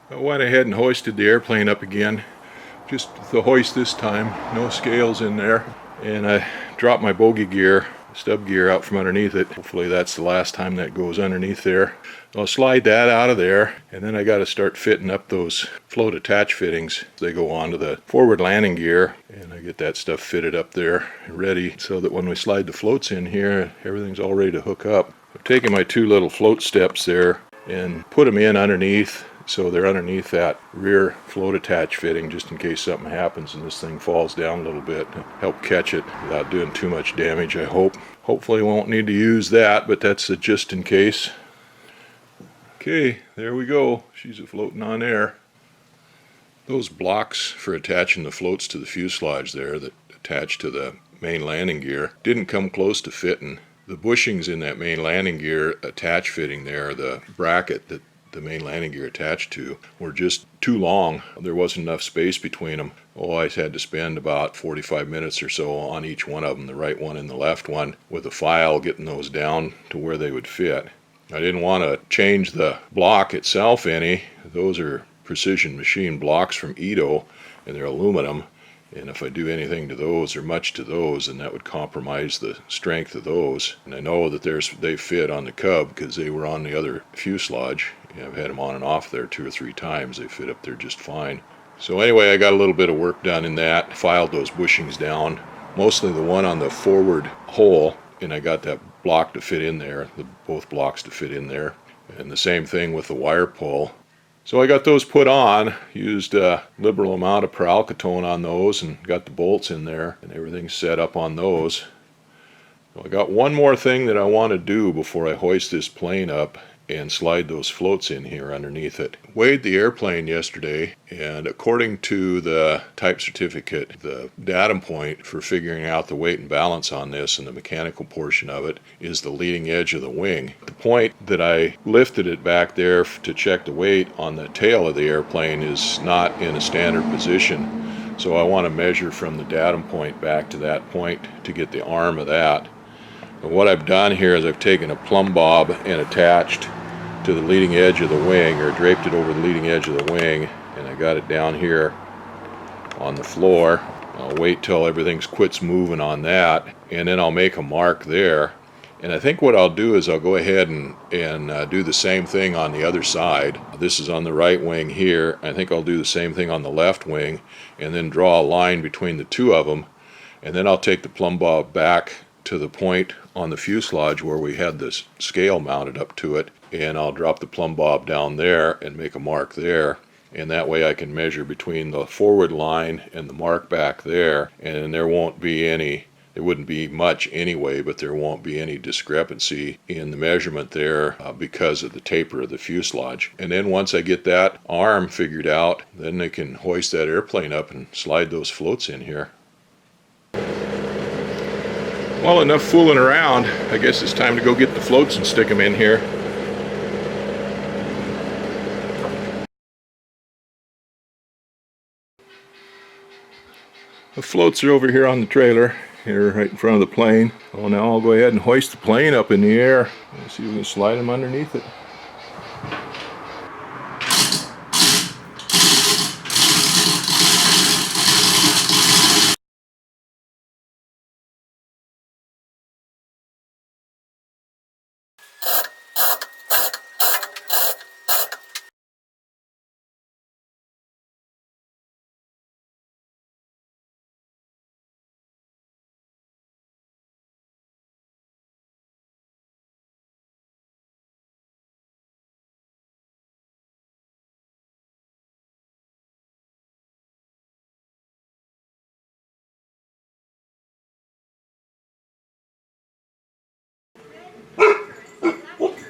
I went ahead and hoisted the airplane up again. Just the hoist this time, no scales in there. And I dropped my bogey gear, stub gear out from underneath it. Hopefully that's the last time that goes underneath there. I'll slide that out of there, and then I got to start fitting up those float attach fittings. They go onto the forward landing gear, and I get that stuff fitted up there ready so that when we slide the floats in here, everything's all ready to hook up. I've taken my two little float steps there and put them in underneath, so they're underneath that rear float attach fitting just in case something happens and this thing falls down a little bit. Help catch it without doing too much damage, I hope. Hopefully won't need to use that, but that's a just in case. Okay, there we go. She's floating on there. Those blocks for attaching the floats to the fuselage there that attach to the main landing gear didn't come close to fitting. The bushings in that main landing gear attach fitting there, the bracket that the main landing gear attached to, were just too long. There wasn't enough space between them. Oh, I had to spend about 45 minutes or so on each one of them, the right one and the left one, with a file getting those down to where they would fit. I didn't want to change the block itself any. Those are precision machine blocks from Ito, and they're aluminum. And if I do anything to those or much to those, then that would compromise the strength of those. And I know that they fit on the Cub because they were on the other fuselage. I've had them on and off there 2 or 3 times. They fit up there just fine. So anyway, I got a little bit of work done in that. Filed those bushings down, mostly the one on the forward hole, and I got that block to fit in there, both blocks to fit in there. And the same thing with the wire pull. So I got those put on, used a liberal amount of peralkatone on those and got the bolts in there and everything's set up on those. So I got one more thing that I want to do before I hoist this plane up and slide those floats in here underneath it. Weighed the airplane yesterday, and according to the type certificate, the datum point for figuring out the weight and balance on this and the mechanical portion of it is the leading edge of the wing. The point that I lifted it back there to check the weight on the tail of the airplane is not in a standard position, so I want to measure from the datum point back to that point to get the arm of that. But what I've done here is I've taken a plumb bob and attached to the leading edge of the wing, or draped it over the leading edge of the wing, and I got it down here on the floor. I'll wait till everything quits moving on that, and then I'll make a mark there. And I think what I'll do is I'll go ahead and do the same thing on the other side. This is on the right wing here. I think I'll do the same thing on the left wing, and then draw a line between the two of them, and then I'll take the plumb bob back to the point on the fuselage where we had this scale mounted up to it, and I'll drop the plumb bob down there and make a mark there, and that way I can measure between the forward line and the mark back there, and there won't be any, there wouldn't be much anyway, but there won't be any discrepancy in the measurement there because of the taper of the fuselage. And then once I get that arm figured out, then they can hoist that airplane up and slide those floats in here. Well, enough fooling around. I guess it's time to go get the floats and stick them in here. The floats are over here on the trailer, here right in front of the plane. Well, now I'll go ahead and hoist the plane up in the air. Let's see if we can slide them underneath it.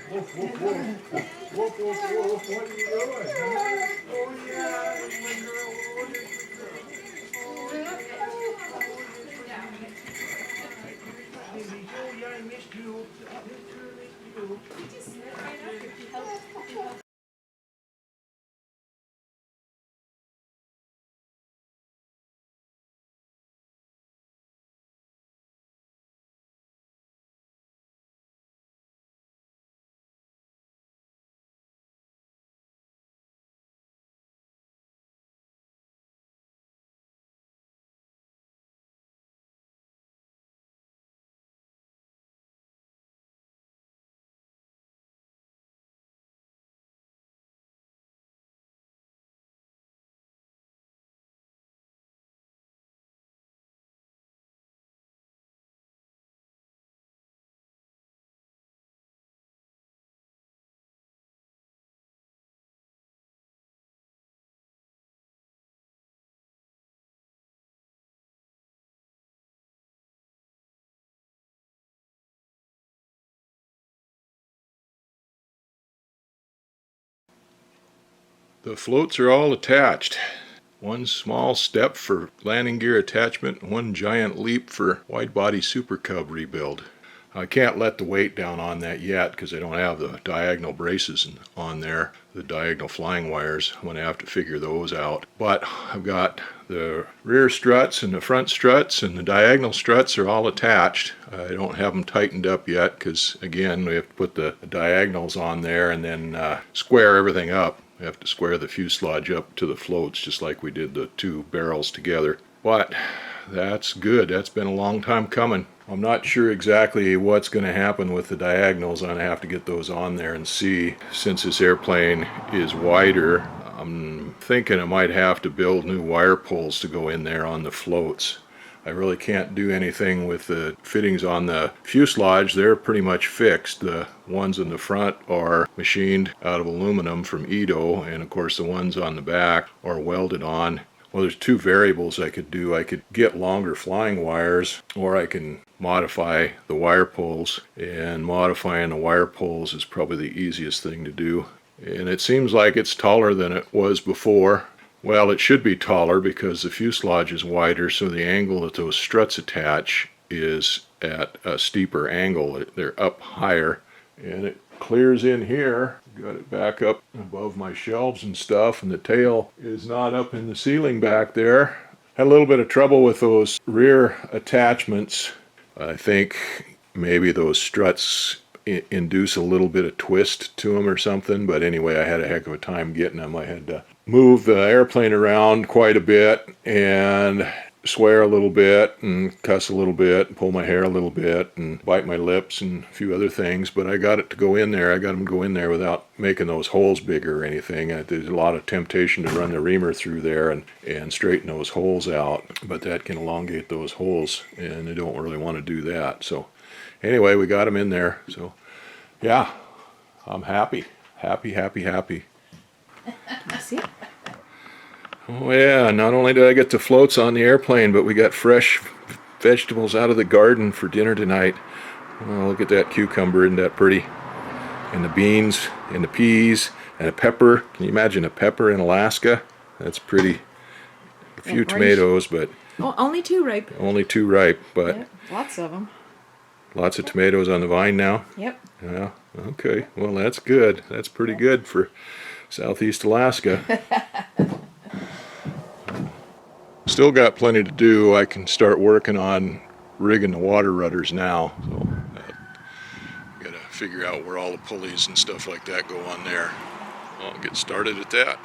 Woof, woof, woof. Woof, woof, woof. What are you doing? Oh, yeah. It's my girl. Oh, it's my girl. Oh, yeah. Oh, yeah, I missed you. I missed you. The floats are all attached. One small step for landing gear attachment, one giant leap for wide-body Supercub rebuild. I can't let the weight down on that yet because I don't have the diagonal braces on there, the diagonal flying wires. I'm going to have to figure those out. But I've got the rear struts and the front struts, and the diagonal struts are all attached. I don't have them tightened up yet because, again, we have to put the diagonals on there and then square everything up. We have to square the fuselage up to the floats just like we did the two barrels together. But that's good. That's been a long time coming. I'm not sure exactly what's going to happen with the diagonals. I'm going to have to get those on there and see. Since this airplane is wider, I'm thinking I might have to build new wire pulls to go in there on the floats. I really can't do anything with the fittings on the fuselage. They're pretty much fixed. The ones in the front are machined out of aluminum from Edo, and of course the ones on the back are welded on. Well, there's two variables I could do. I could get longer flying wires, or I can modify the wire pulls, and modifying the wire pulls is probably the easiest thing to do. And it seems like it's taller than it was before. Well, it should be taller because the fuselage is wider, so the angle that those struts attach is at a steeper angle. They're up higher, and it clears in here. Got it back up above my shelves and stuff, and the tail is not up in the ceiling back there. Had a little bit of trouble with those rear attachments. I think maybe those struts induce a little bit of twist to them or something, but anyway, I had a heck of a time getting them. I had to move the airplane around quite a bit and swear a little bit and cuss a little bit and pull my hair a little bit and bite my lips and a few other things, but I got it to go in there. I got them to go in there without making those holes bigger or anything. There's a lot of temptation to run the reamer through there and straighten those holes out, but that can elongate those holes, and I don't really want to do that. So anyway, we got them in there. So yeah, I'm happy. Happy. See? Oh yeah, not only did I get the floats on the airplane, but we got fresh vegetables out of the garden for dinner tonight. Oh, look at that cucumber, isn't that pretty? And the beans, and the peas, and a pepper. Can you imagine a pepper in Alaska? That's pretty. A few tomatoes, but... Oh, only 2 ripe. Only 2 ripe, but... Yep, lots of them. Lots of tomatoes on the vine now? Yep. Yeah, okay. Well, that's good. That's pretty good for Southeast Alaska. Still got plenty to do. I can start working on rigging the water rudders now. So gotta figure out where all the pulleys and stuff like that go on there. I'll get started at that.